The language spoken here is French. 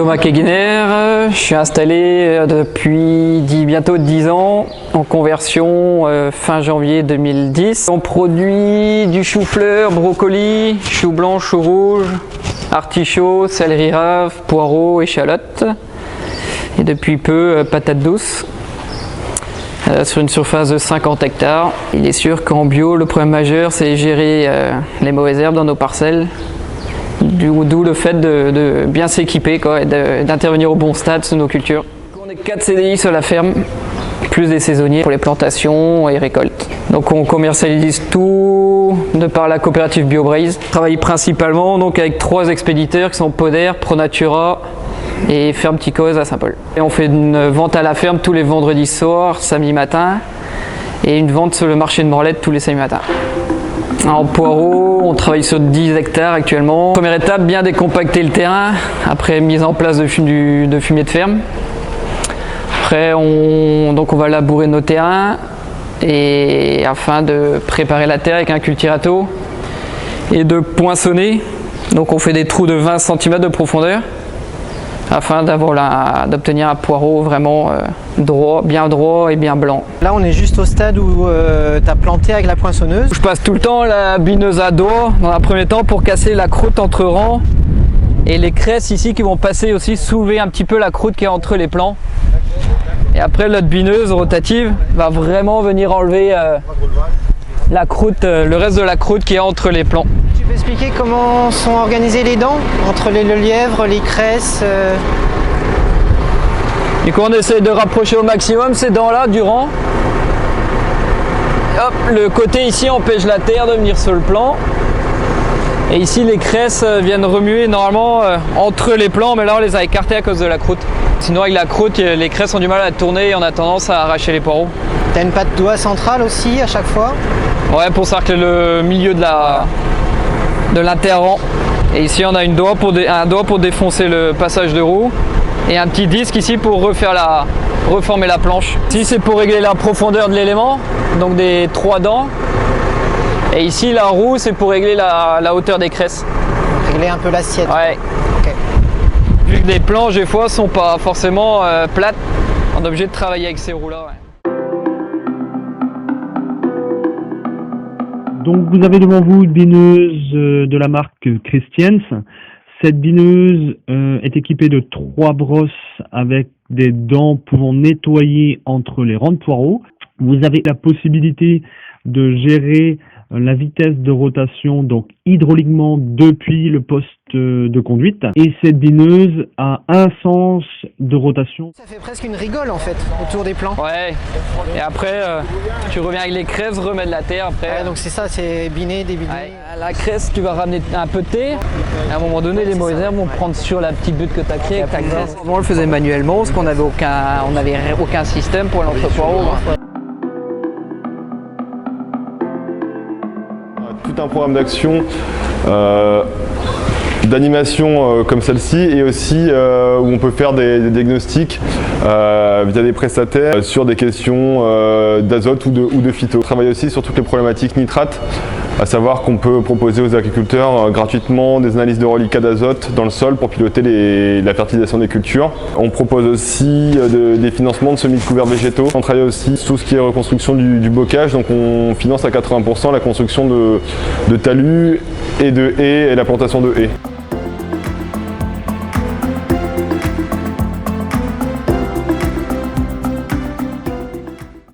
Thomas Keguiner, je suis installé depuis bientôt 10 ans en conversion fin janvier 2010. On produit du chou-fleur, brocoli, chou blanc, chou rouge, artichaut, céleri rave, poireaux, échalotes et depuis peu patates douces sur une surface de 50 hectares. Il est sûr qu'en bio, le problème majeur c'est gérer les mauvaises herbes dans nos parcelles. D'où le fait de bien s'équiper et d'intervenir au bon stade sur nos cultures. On est 4 CDI sur la ferme, plus des saisonniers pour les plantations et récoltes. Donc on commercialise tout de par la coopérative BioBraise. On travaille principalement donc avec 3 expéditeurs qui sont Poder, Pronatura et Ferme Ticoise à Saint-Paul. Et on fait une vente à la ferme tous les vendredis soirs, samedi matin et une vente sur le marché de Morlaette tous les samedis matins. En poireaux, on travaille sur 10 hectares actuellement. Première étape, bien décompacter le terrain, après mise en place de fumier de ferme. Après, on va labourer nos terrains et afin de préparer la terre avec un cultirato et de poinçonner. Donc on fait des trous de 20 cm de profondeur afin d'obtenir un poireau vraiment bien droit et bien blanc. Là on est juste au stade où tu as planté avec la poinçonneuse. Je passe tout le temps la bineuse à doigt dans un premier temps pour casser la croûte entre rangs et les cresses ici qui vont passer aussi soulever un petit peu la croûte qui est entre les plants. Et après notre bineuse rotative va vraiment venir enlever la croûte, le reste de la croûte qui est entre les plants. Tu peux expliquer comment sont organisées les dents entre le lièvre, les cresses Du coup on essaie de rapprocher au maximum ces dents là du rang. Hop, le côté ici empêche la terre de venir sur le plant. Et ici les cresses viennent remuer normalement entre les plants, mais là on les a écartées à cause de la croûte. Sinon avec la croûte, les cresses ont du mal à tourner et on a tendance à arracher les poireaux. T'as une patte doigt centrale aussi à chaque fois? Ouais, pour cercler le milieu de l'interrang. Et ici on a un doigt pour défoncer le passage de roue et un petit disque ici pour reformer la planche. Ici c'est pour régler la profondeur de l'élément, donc des 3 dents. Et ici la roue c'est pour régler la hauteur des cresses. Régler un peu l'assiette. Ouais. Okay. Vu que les planches des fois sont pas forcément plates, on est obligé de travailler avec ces roues là. Ouais. Donc vous avez devant vous une bineuse de la marque Christiens. Cette bineuse est équipée de 3 brosses avec des dents pouvant nettoyer entre les rangs de poireaux. Vous avez la possibilité de gérer la vitesse de rotation donc hydrauliquement depuis le poste de conduite. Et cette bineuse a un sens de rotation. Ça fait presque une rigole en fait autour des plants. Ouais. Et après tu reviens avec les cresses, remets de la terre après. Ouais, donc c'est ça, c'est biner, débiner. Ouais. La cresse, tu vas ramener un peu de terre. À un moment donné, les mauvaises herbes vont prendre sur la petite butte que tu as créée avec ta cresse. Avant, on le faisait manuellement parce qu'on n'avait aucun système pour l'entrepoireau. Tout un programme d'action d'animation comme celle-ci et aussi où on peut faire des diagnostics via des prestataires sur des questions d'azote ou de phyto. On travaille aussi sur toutes les problématiques nitrates, à savoir qu'on peut proposer aux agriculteurs gratuitement des analyses de reliquats d'azote dans le sol pour piloter la fertilisation des cultures. On propose aussi des financements de semis de couverts végétaux. On travaille aussi sur tout ce qui est reconstruction du bocage, donc on finance à 80% la construction de talus et de haies et la plantation de haies.